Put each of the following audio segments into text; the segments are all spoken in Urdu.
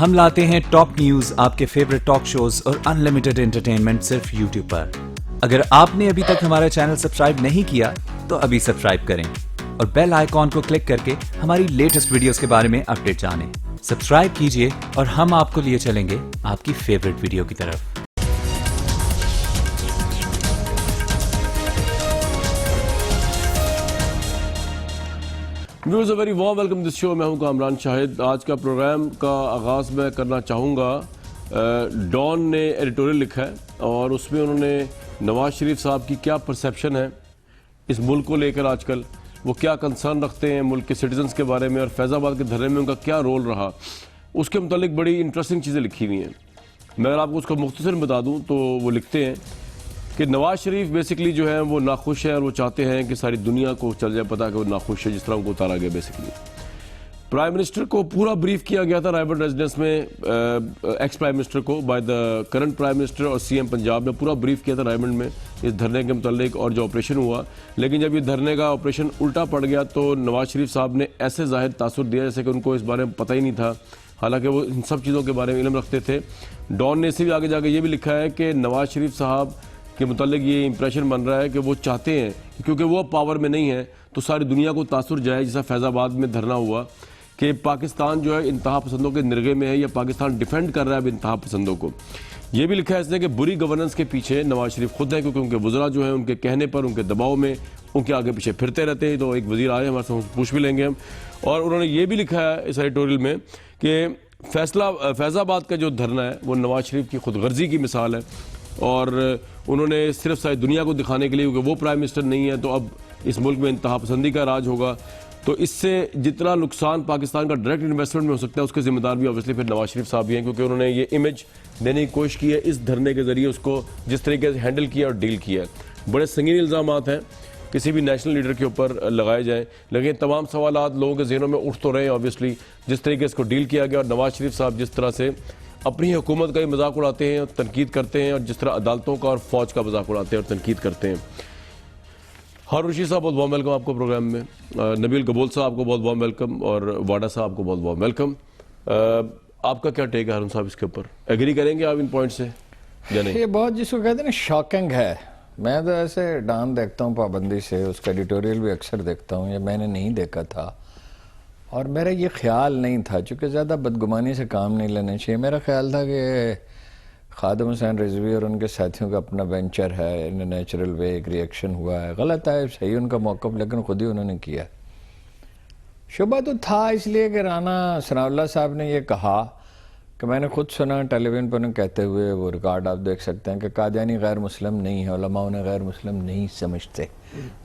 ہم لاتے ہیں ٹاپ نیوز، آپ کے فیوریٹ ٹاک شوز اور انلمیٹڈ انٹرٹینمنٹ صرف یوٹیوب پر۔ اگر آپ نے ابھی تک ہمارا چینل سبسکرائب نہیں کیا تو ابھی سبسکرائب کریں اور بیل آئیکن کو کلک کر کے ہماری لیٹسٹ ویڈیوز کے بارے میں اپڈیٹ جانیں۔ سبسکرائب کیجئے اور ہم آپ کو لیے چلیں گے آپ کی فیوریٹ ویڈیو کی طرف۔ Viewers a very warm welcome this show. میں ہوں کامران شاہد۔ آج کا پروگرام کا آغاز میں کرنا چاہوں گا، ڈان نے ایڈیٹوریل لکھا ہے اور اس میں انہوں نے نواز شریف صاحب کی کیا پرسیپشن ہے اس ملک کو لے کر، آج کل وہ کیا کنسرن رکھتے ہیں ملک کے سٹیزنز کے بارے میں، اور فیض آباد کے دھرنے میں ان کا کیا رول رہا، اس کے متعلق بڑی انٹرسٹنگ چیزیں لکھی ہوئی ہیں۔ میں اگر آپ کو اس کو مختصر بتا دوں تو وہ لکھتے ہیں کہ نواز شریف بیسکلی جو ہے وہ ناخوش ہے اور وہ چاہتے ہیں کہ ساری دنیا کو چل جائے پتہ کہ وہ ناخوش ہے، جس طرح ان کو اتارا گیا۔ بیسکلی پرائم منسٹر کو پورا بریف کیا گیا تھا رائے بڈ ریزیڈنس میں، ایکس پرائم منسٹر کو by the current prime minister اور سی ایم پنجاب میں پورا بریف کیا تھا رائے بڈ میں اس دھرنے کے متعلق اور جو آپریشن ہوا۔ لیکن جب یہ دھرنے کا آپریشن الٹا پڑ گیا تو نواز شریف صاحب نے ایسے ظاہر تاثر دیا جیسے کہ ان کو اس بارے میں پتہ ہی نہیں تھا، حالانکہ وہ ان سب چیزوں کے بارے میں علم رکھتے تھے۔ ڈان نے اسے بھی آگے جا کے یہ بھی لکھا ہے کہ نواز شریف صاحب کے متعلق یہ امپریشن بن رہا ہے کہ وہ چاہتے ہیں کیونکہ وہ پاور میں نہیں ہے تو ساری دنیا کو تاثر جائے، جیسا فیض آباد میں دھرنا ہوا کہ پاکستان جو ہے انتہا پسندوں کے نرغے میں ہے یا پاکستان ڈیفینڈ کر رہا ہے اب انتہا پسندوں کو۔ یہ بھی لکھا ہے اس نے کہ بری گورننس کے پیچھے نواز شریف خود ہیں، کیونکہ ان کے وزراء جو ہیں ان کے کہنے پر، ان کے دباؤ میں ان کے آگے پیچھے پھرتے رہتے ہیں۔ تو ایک وزیر آئے ہمارے سے پوچھ بھی لیں گے ہم، اور انہوں نے یہ بھی لکھا ہے اس ایڈیٹوریل میں کہ فیض آباد کا جو دھرنا ہے وہ نواز شریف کی خود غرضی کی مثال ہے، اور انہوں نے صرف ساری دنیا کو دکھانے کے لیے، کیونکہ وہ پرائم منسٹر نہیں ہے تو اب اس ملک میں انتہا پسندی کا راج ہوگا، تو اس سے جتنا نقصان پاکستان کا ڈائریکٹ انویسٹمنٹ میں ہو سکتا ہے اس کے ذمہ دار بھی اوبیسلی پھر نواز شریف صاحب ہی ہیں، کیونکہ انہوں نے یہ امیج دینے کی کوشش کی ہے اس دھرنے کے ذریعے، اس کو جس طریقے سے ہینڈل کیا اور ڈیل کیا ہے۔ بڑے سنگین الزامات ہیں کسی بھی نیشنل لیڈر کے اوپر لگائے جائیں، لیکن تمام سوالات لوگوں کے ذہنوں میں اٹھ تو رہے ہیں اوبیسلی، جس طریقے اس کو ڈیل کیا گیا، اور نواز شریف صاحب جس طرح سے اپنی حکومت کا ہی مذاق اڑاتے ہیں اور تنقید کرتے ہیں، اور جس طرح عدالتوں کا اور فوج کا مذاق اڑاتے ہیں اور تنقید کرتے ہیں۔ ہارون رشید صاحب بہت وارم ویلکم آپ کو پروگرام میں، نبیل قبول صاحب کو بہت وارم ویلکم، اور واڈا صاحب کو بہت وارم ویلکم۔ آپ کا کیا ٹیک ہے ہارون صاحب اس کے اوپر؟ ایگری کریں گے آپ ان پوائنٹ سے یا نہیں؟ یہ بہت جس کو کہتے ہیں نا شاکنگ ہے۔ میں تو ایسے ڈان دیکھتا ہوں پابندی سے، اس کا ایڈیٹوریل بھی اکثر دیکھتا ہوں، یہ میں نے نہیں دیکھا تھا اور میرا یہ خیال نہیں تھا، چونکہ زیادہ بدگمانی سے کام نہیں لینا چاہیے۔ میرا خیال تھا کہ خادم حسین رضوی اور ان کے ساتھیوں کا اپنا وینچر ہے، ان نیچرل وے ایک ریئیکشن ہوا ہے، غلط ہے، صحیح ان کا موقف، لیکن خود ہی انہوں نے کیا۔ شبہ تو تھا اس لیے کہ رانا ثناء اللہ صاحب نے یہ کہا کہ میں نے خود سنا ٹیلی ویژن پر انہیں کہتے ہوئے، وہ ریکارڈ آپ دیکھ سکتے ہیں کہ قادیانی غیر مسلم نہیں ہے، علماء انہیں غیر مسلم نہیں سمجھتے۔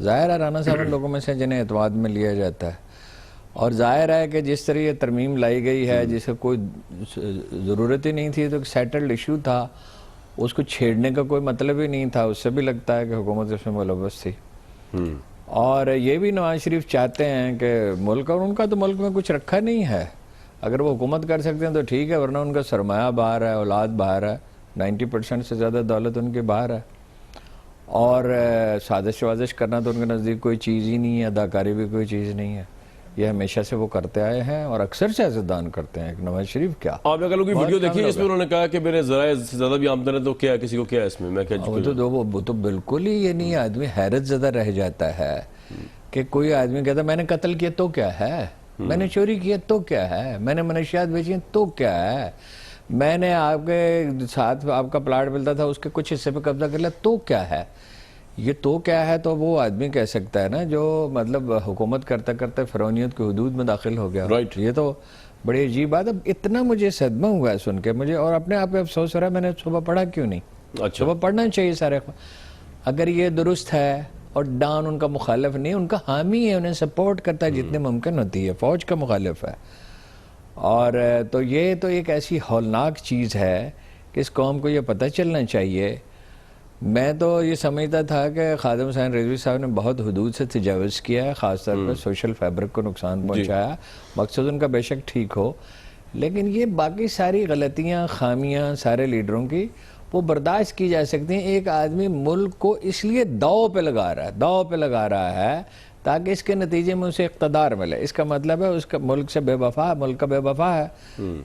ظاہر ہے رانا صاحب ان لوگوں میں سے جنہیں اعتماد میں لیا جاتا ہے، اور ظاہر ہے کہ جس طرح یہ ترمیم لائی گئی ہے جسے کوئی ضرورت ہی نہیں تھی، تو ایک سیٹلڈ ایشو تھا، اس کو چھیڑنے کا کوئی مطلب ہی نہیں تھا، اس سے بھی لگتا ہے کہ حکومت اس میں ملوث تھی۔ اور یہ بھی نواز شریف چاہتے ہیں کہ ملک، اور ان کا تو ملک میں کچھ رکھا نہیں ہے، اگر وہ حکومت کر سکتے ہیں تو ٹھیک ہے، ورنہ ان کا سرمایہ باہر ہے، اولاد باہر ہے، 90% سے زیادہ دولت ان کے باہر ہے، اور سازش وازش کرنا تو ان کے نزدیک کوئی چیز ہی نہیں ہے، اداکاری بھی کوئی چیز نہیں ہے، یہ ہمیشہ سے وہ کرتے آئے ہیں اور اکثر سیاستدان کرتے ہیں۔ نواز شریف کیا آپ اگر لوگ ویڈیو دیکھیں جس میں انہوں نے کہا کہ میرے ذرائع سے زیادہ بھی آمدن ہے تو کیا کسی کو کیا ہے اس میں کیا وہ تو بالکل ہی یہ نہیں، آدمی حیرت زدہ رہ جاتا ہے کہ کوئی آدمی کہتا ہے میں نے قتل کیا تو کیا ہے، میں نے چوری کیا تو کیا ہے، میں نے منشیات بیچی تو کیا ہے، میں نے آپ کے ساتھ آپ کا پلاٹ ملتا تھا اس کے کچھ حصے پہ قبضہ کر لیا تو کیا ہے۔ یہ تو کیا ہے تو وہ آدمی کہہ سکتا ہے نا جو مطلب حکومت کرتے کرتے فرعونیت کی حدود میں داخل ہو گیا۔ یہ تو بڑی عجیب بات ہے۔ اتنا مجھے صدمہ ہوا ہے سن کے، مجھے اور اپنے آپ پہ افسوس ہو رہا ہے میں نے صبح پڑھا کیوں نہیں۔ صبح پڑھنا چاہیے سارے، اگر یہ درست ہے اور ڈان ان کا مخالف نہیں، ان کا حامی ہے، انہیں سپورٹ کرتا ہے جتنے ممکن ہوتی ہے، فوج کا مخالف ہے، اور تو یہ تو ایک ایسی ہولناک چیز ہے کہ اس قوم کو یہ پتہ چلنا چاہیے۔ میں تو یہ سمجھتا تھا کہ خادم حسین رضوی صاحب نے بہت حدود سے تجاوز کیا ہے، خاص طور پر سوشل فیبرک کو نقصان پہنچایا، مقصد ان کا بے شک ٹھیک ہو، لیکن یہ باقی ساری غلطیاں خامیاں سارے لیڈروں کی وہ برداشت کی جا سکتی ہیں۔ ایک آدمی ملک کو اس لیے داؤ پہ لگا رہا ہے تاکہ اس کے نتیجے میں اسے اقتدار ملے. اس کا مطلب ہے اس کا ملک سے بے وفا، ملک کا بے وفا ہے.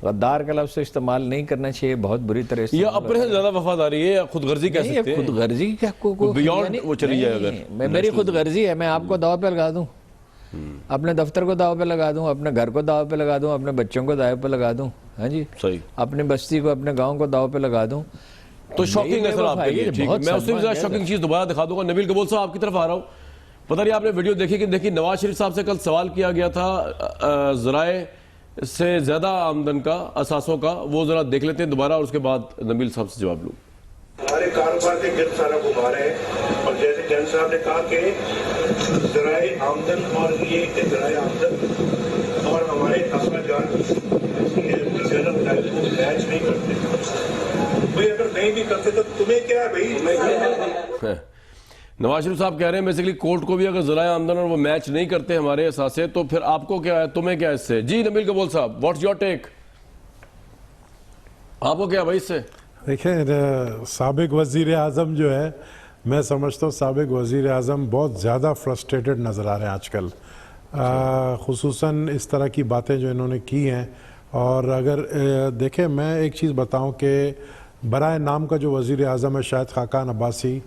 غدار کا لفظ استعمال نہیں کرنا چاہیے، بہت بری طرح یا اپنے سے زیادہ وفاداری ہے یا خود غرضی کہہ سکتے ہیں. خود غرضی کیا بیونڈ وہ چلی جائے اگر میری خود غرضی ہے، میں آپ کو داؤ پہ لگا دوں، اپنے دفتر کو داؤ پہ لگا دوں، اپنے گھر کو داؤ پہ لگا دوں، اپنے بچوں کو داؤ پہ لگا دوں، ہاں جی، صحیح، اپنی بستی کو، اپنے گاؤں کو داؤ پہ لگا دوں. تو شاکنگ ہے سر آپ کے لیے. ٹھیک ہے، میں اس سے بھی زیادہ شاکنگ چیز دوبارہ دکھا دوں گا. نبیل قبول صاحب آپ کی طرف آ رہا ہوں. پتہ نہیں آپ نے ویڈیو دیکھی کہ دیکھی، نواز شریف صاحب سے کل سوال کیا گیا تھا ذرائع سے زیادہ آمدن کا، اثاثوں کا. وہ ذرا دیکھ لیتے ہیں دوبارہ اور اس کے بعد نبیل صاحب سے جواب لوں. ہمارے کاروبار کے گرد سارا گھما رہے ہیں، اور جیسے جن صاحب نے کہا کہ ذرائع آمدن اور یہ ذرائع آمدن اور ہمارے اخراجات میچ نہیں کرتے. بھائی اگر نہیں بھی کرتے تو تمہیں کیا ہے بھائی؟ نواز شریف صاحب کہہ رہے ہیں بیسیکلی کورٹ کو بھی اگر ذرائع آمدن اور وہ میچ نہیں کرتے ہمارے اثاثے تو پھر آپ کو کیا ہے، تمہیں کیا ہے اس سے. جی نبیل قبول صاحب، واٹس یور ٹیک؟ آپ کو کیا بھائی اس سے؟ دیکھیں، سابق وزیر اعظم جو ہے، میں سمجھتا ہوں سابق وزیر اعظم بہت زیادہ فرسٹریٹڈ نظر آ رہے ہیں آج کل، خصوصاً اس طرح کی باتیں جو انہوں نے کی ہیں. اور اگر دیکھیں، میں ایک چیز بتاؤں کہ برائے نام کا جو وزیر اعظم ہے شاہد خاقان عباسی،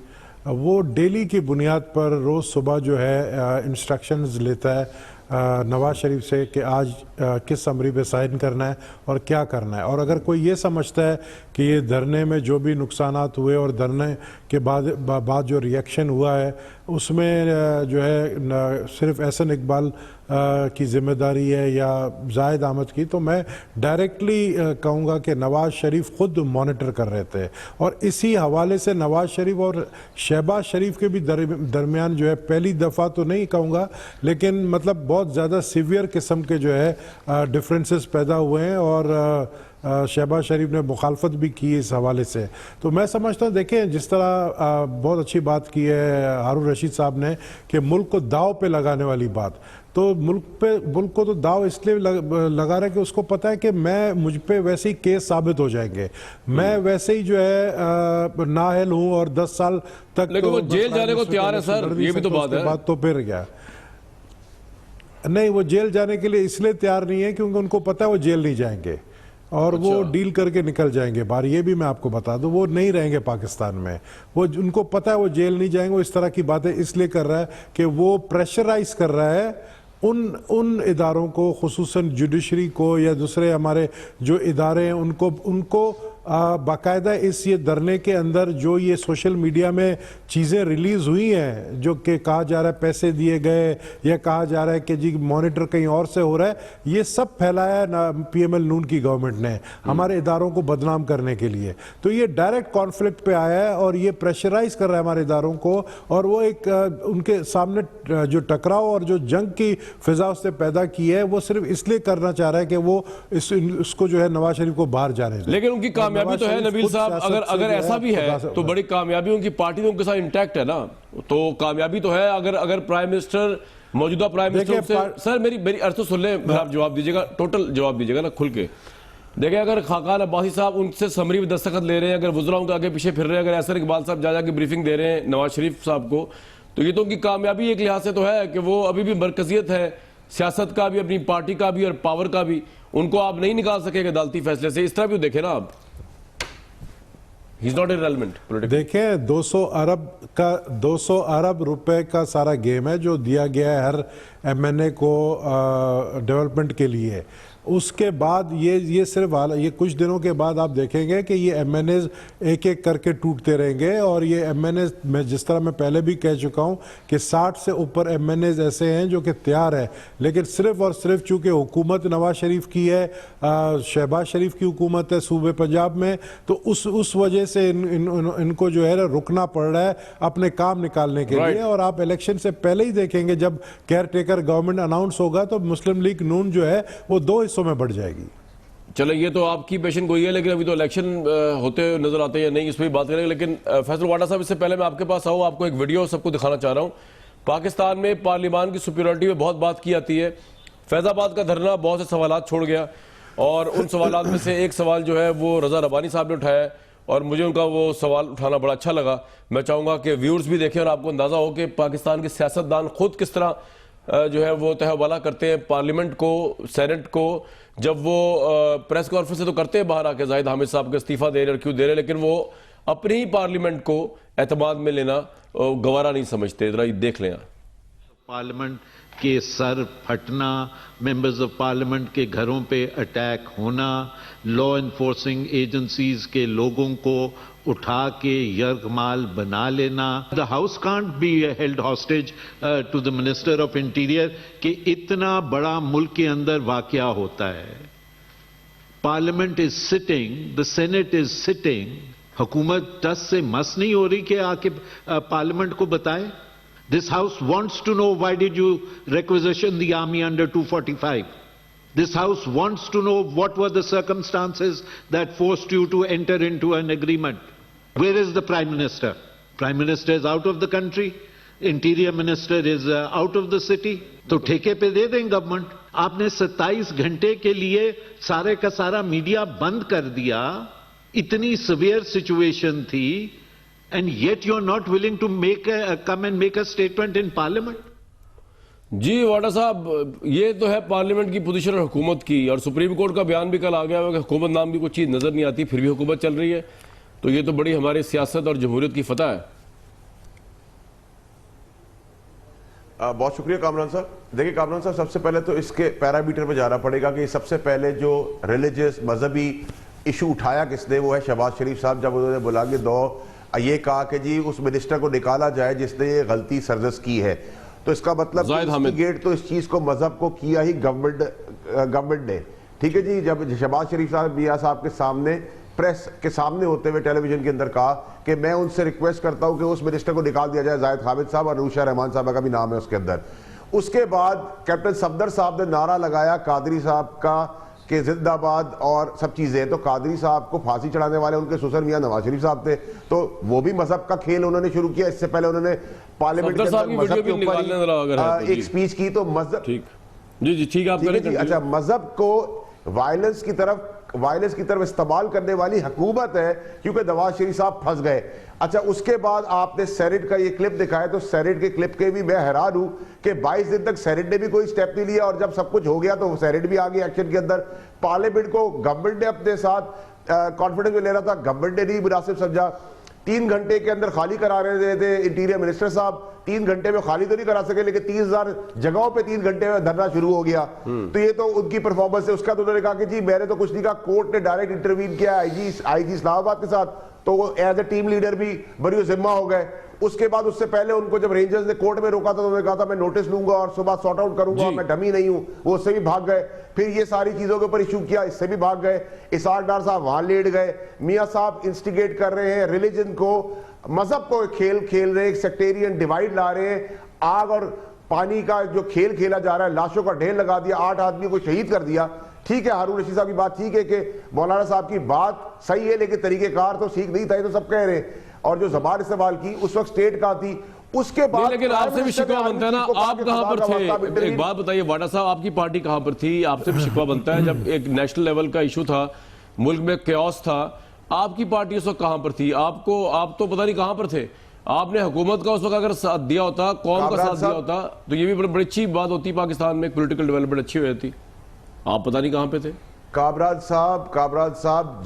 وہ ڈیلی کی بنیاد پر روز صبح جو ہے انسٹرکشنز لیتا ہے نواز شریف سے کہ آج کس امری پہ سائن کرنا ہے اور کیا کرنا ہے. اور اگر کوئی یہ سمجھتا ہے کہ یہ دھرنے میں جو بھی نقصانات ہوئے اور دھرنے کے بعد جو ریئیکشن ہوا ہے اس میں جو ہے صرف احسن اقبال کی ذمہ داری ہے یا زاہد احمد کی، تو میں ڈائریکٹلی کہوں گا کہ نواز شریف خود مانیٹر کر رہے تھے. اور اسی حوالے سے نواز شریف اور شہباز شریف کے بھی درمیان جو ہے پہلی دفعہ تو نہیں کہوں گا لیکن مطلب بہت زیادہ سیویئر قسم کے جو ہے ڈفرینسز پیدا ہوئے ہیں، اور شہباز شریف نے مخالفت بھی کی اس حوالے سے. تو میں سمجھتا ہوں، دیکھیں جس طرح بہت اچھی بات کی ہے ہارون رشید صاحب نے کہ ملک کو داؤ پہ لگانے والی بات، تو ملک کو تو داؤ اس لیے لگا رہا ہے کہ اس کو پتہ ہے کہ مجھ پہ ویسے ہی کیس ثابت ہو جائیں گے، میں ویسے ہی جو ہے نااہل ہوں اور 10 سال تک. لیکن وہ جیل جانے کو تیار ہے سر، یہ بھی تو بات ہے. بات تو پھر گیا نہیں، وہ جیل جانے کے لیے اس لیے تیار نہیں ہے کیونکہ ان کو پتہ ہے وہ جیل نہیں جائیں گے اور وہ ڈیل کر کے نکل جائیں گے باہر. یہ بھی میں آپ کو بتا دوں، وہ نہیں رہیں گے پاکستان میں. وہ ان کو پتہ ہے وہ جیل نہیں جائیں گے. وہ اس طرح کی باتیں اس لیے کر رہا ہے کہ وہ پریشرائز کر رہا ہے ان اداروں کو، خصوصاً جوڈیشری کو یا دوسرے ہمارے جو ادارے ہیں ان کو باقاعدہ اس یہ دھرنے کے اندر جو یہ سوشل میڈیا میں چیزیں ریلیز ہوئی ہیں جو کہ کہا جا رہا ہے پیسے دیے گئے یا کہا جا رہا ہے کہ جی مانیٹر کہیں اور سے ہو رہا ہے، یہ سب پھیلایا ہے پی ایم ایل نون کی گورنمنٹ نے ہمارے اداروں کو بدنام کرنے کے لیے. تو یہ ڈائریکٹ کانفلکٹ پہ آیا ہے اور یہ پریشرائز کر رہا ہے ہمارے اداروں کو، اور وہ ایک ان کے سامنے جو ٹکراؤ اور جو جنگ کی فضا اس نے پیدا کی ہے وہ صرف اس لیے کرنا چاہ رہا ہے کہ وہ اس کو جو ہے نواز شریف کو باہر جانے دے. لیکن ان کی کامیابی تو ہے نبیل صاحب، اگر ایسا بھی ہے تو بڑی کامیابی ان کی پارٹی تو ان کے ساتھ انٹیکٹ ہے نا، تو کامیابی تو ہے. اگر پرائم منسٹر، موجودہ پرائم منسٹر سے سر میری عرض تو سن لیں، پھر آپ جواب دیجیے گا، ٹوٹل جواب دیجیے گا نا کھل کے. دیکھیں اگر خاقان عباسی صاحب ان سے سمری میں دستخط لے رہے ہیں، اگر وزراء ان کے آگے پیچھے پھر رہے ہیں، اگر احسن اقبال صاحب جا کے بریفنگ دے رہے ہیں نواز شریف صاحب کو، تو یہ تو ان کی کامیابی ایک لحاظ سے تو ہے کہ وہ ابھی بھی مرکزیت ہے سیاست کا بھی، اپنی پارٹی کا بھی اور پاور کا بھی. ان کو آپ نہیں نکال سکے گا عدالتی فیصلے سے. اس طرح بھی دیکھیں نا آپ، he's not irrelevant. دیکھیں 200 ارب روپے کا سارا گیم ہے جو دیا گیا ہے ہر ایم این اے کو ڈیولپمنٹ کے لیے. اس کے بعد یہ صرف یہ کچھ دنوں کے بعد آپ دیکھیں گے کہ یہ ایم این ایز ایک ایک کر کے ٹوٹتے رہیں گے. اور یہ ایم این ایز میں جس طرح میں پہلے بھی کہہ چکا ہوں کہ 60 سے اوپر ایم این ایز ایسے ہیں جو کہ تیار ہے، لیکن صرف اور صرف چونکہ حکومت نواز شریف کی ہے، شہباز شریف کی حکومت ہے صوبے پنجاب میں، تو اس وجہ سے ان کو جو ہے رکنا پڑ رہا ہے اپنے کام نکالنے کے لیے. اور آپ الیکشن سے پہلے ہی دیکھیں گے جب کیئر ٹیکر گورنمنٹ اناؤنس ہوگا تو مسلم لیگ نون جو ہے وہ 2 حصوں میں بڑھ جائے گی. چلے یہ تو آپ کی پیشن گوئی ہے، لیکن ابھی تو الیکشن ہوتے نظر آتے ہیں یا نہیں اس پہ بھی بات کریں گے. لیکن فیصل واٹا صاحب، اس سے پہلے میں آپ کے پاس آؤں، آپ کو ایک ویڈیو سب کو دکھانا چاہ رہا ہوں. پاکستان میں پارلیمان کی سپیریورٹی پہ بہت بات کی جاتی ہے. فیض آباد کا دھرنا بہت سے سوالات چھوڑ گیا، اور ان سوالات میں سے ایک سوال جو ہے وہ رضا ربانی صاحب نے اٹھایا ہے، اور مجھے ان کا وہ سوال اٹھانا بڑا اچھا لگا. میں چاہوں گا کہ ویورز بھی دیکھیں اور آپ کو اندازہ ہو کہ پاکستان کے سیاستدان خود کس طرح جو ہے وہ تہوالا کرتے ہیں پارلیمنٹ کو, سینٹ کو, جب وہ پریس کانفرنس سے تو کرتے ہیں باہر آ کے زاہد حامد صاحب کے استعفیٰ دے رہے اور کیوں دے رہے, لیکن وہ اپنی ہی پارلیمنٹ کو اعتماد میں لینا گوارا نہیں سمجھتے. ذرا یہ دیکھ لیں. پارلیمنٹ کے سر پھٹنا, ممبرز آف پارلیمنٹ کے گھروں پہ اٹیک ہونا, لا انفورسنگ ایجنسیز کے لوگوں کو اٹھا کے یرغمال بنا لینا. The house can't be held hostage to the Minister of Interior کہ اتنا بڑا ملک کے اندر واقعہ ہوتا ہے. Parliament is sitting, the Senate is sitting. حکومت ٹس سے مس نہیں ہو رہی کہ آ کے پارلیمنٹ کو بتائے. This house wants to know why did you requisition the army under 245. This house wants to know what were the circumstances that forced you to enter into an agreement. Where is the Prime Minister? Prime Minister is out of the country. Interior Minister is out of the city. تو ٹھیکے پہ دے دیں گورنمنٹ. آپ نے 27 گھنٹے کے لیے سارے کا سارا میڈیا بند کر دیا. اتنی سیویئر سچویشن تھی. And yet you are not willing to come and make a statement in Parliament. جی واڈا صاحب, یہ تو ہے پارلیمنٹ کی پوزیشن اور حکومت کی, اور سپریم کورٹ کا بیان بھی کل آ گیا ہوا کہ حکومت نام کی کوئی چیز نظر نہیں آتی, پھر بھی حکومت چل رہی ہے. تو یہ تو بڑی ہماری سیاست اور جمہوریت کی فتح ہے. بہت شکریہ کامران صاحب. دیکھیں کامران صاحب, سب سے پہلے تو اس کے پیرامیٹر پہ جانا پڑے گا کہ سب سے پہلے جو ریلیجس مذہبی ایشو اٹھایا کس نے, وہ ہے شہباز شریف صاحب. جب انہوں نے بلا کے یہ کہا کہ جی اس منسٹر کو نکالا جائے جس نے یہ غلطی سرزد کی ہے, تو اس کا مطلب گیٹ تو اس چیز کو مذہب کو کیا ہی گورنمنٹ نے. ٹھیک ہے جی. جب شہباز شریف صاحب میاں صاحب کے سامنے پریس کے سامنے ہوتے ہوئے ٹیلی ویژن کے اندر کہا کہ میں ان سے ریکویسٹ کرتا ہوں کہ اس منسٹر کو نکال دیا جائے, زاہد حامد صاحب, اور نوشا رحمان صاحبہ کا بھی نام ہے اس کے اندر. اس کے بعد کیپٹن صفدر صاحب نے نعرہ لگایا قادری صاحب کا کہ زندہ آباد اور سب چیزیں. تو قادری صاحب کو پھانسی چڑھانے والے ان کے سسر میاں نواز شریف صاحب تھے, تو وہ بھی مذہب کا کھیل انہوں نے شروع کیا. اس سے پہلے انہوں نے پارلیمنٹ کے اندر مذہب کے اوپر ایک سپیچ کی. تو مذہب جی ٹھیک ہے. اچھا, مذہب کو وائلنس کی طرف استعمال کرنے والی حکومت ہے, کیونکہ نواز شریف صاحب پھنس گئے. اچھا, اس کے بعد آپ نے سینٹ کا یہ کلپ دکھایا, تو سینٹ کے کلپ کے بھی میں حیران ہوں کہ 22 دن تک سینٹ نے بھی کوئی سٹیپ نہیں لیا, اور جب سب کچھ ہو گیا تو سینٹ بھی آ گئی ایکشن کے اندر. پارلیمنٹ کو گورنمنٹ نے اپنے ساتھ کانفیڈنس میں لینا تھا, گورنمنٹ نے نہیں مناسب سمجھا. 3 گھنٹے کے اندر خالی کرا رہے تھے انٹیریئر منسٹر صاحب, 3 گھنٹے میں خالی تو نہیں کرا سکے, لیکن 30,000 جگہوں پہ 3 گھنٹے میں دھرنا شروع ہو گیا. تو یہ تو ان کی پرفارمنس ہے. اس کا تو انہوں نے کہا کہ جی میں نے تو کچھ نہیں کہا, کورٹ نے ڈائریکٹ انٹروین کیا آئی جی اسلام آباد کے ساتھ, تو وہ ایز اے ٹیم لیڈر بھی بری ذمہ ہو گئے. اس کے بعد اس سے پہلے ان کو جب رینجرز نے کورٹ میں روکا تھا تو انہوں نے کہا تھا میں نوٹس لوں گا اور صبح سارٹ آؤٹ کروں گا, میں ڈمی نہیں ہوں. وہ اس سے بھی بھاگ گئے. پھر یہ ساری چیزوں کے اوپر ایشو کیا, اس سے بھی بھاگ گئے. اسحاق ڈار صاحب وہاں لیٹ گئے. میاں صاحب انسٹیگیٹ کر رہے ہیں ریلیجن کو, مذہب کو کھیل رہے ہیں, ایک سیکٹیرین ڈیوائیڈ لا رہے ہیں. آگ اور پانی کا جو کھیل کھیلا جا رہا ہے, لاشوں کا ڈھیر لگا دیا, 8 آدمی کو شہید کر دیا. ٹھیک ہے, ہارون رشید صاحب کی بات ٹھیک ہے کہ مولانا صاحب کی بات صحیح ہے, لیکن طریقہ کار تو ٹھیک نہیں تھا, یہ تو سب کہہ رہے ہیں. اور جو زبان استعمال کی اس وقت سٹیٹ کا تھی, اس کے بعد لیکن آپ سے بھی شکوہ بنتا ہے نا, آپ کہاں پر تھے؟ ایک بات بتائیے واڈا صاحب, آپ کی پارٹی کہاں پر تھی؟ آپ سے بھی شکوہ بنتا ہے, جب ایک نیشنل لیول کا ایشو تھا, ملک میں کیوس تھا, آپ کی پارٹی اس وقت کہاں پر تھی؟ آپ تو پتہ نہیں کہاں پر تھے. آپ نے حکومت کا اس وقت اگر ساتھ دیا ہوتا, قوم کا ساتھ دیا ہوتا, تو یہ بھی بڑی اچھی بات ہوتی, پاکستان میں ایک پولیٹیکل ڈیولپمنٹ اچھی ہوئی تھی. آپ پتہ نہیں کہاں پہ تھے. کامران صاحب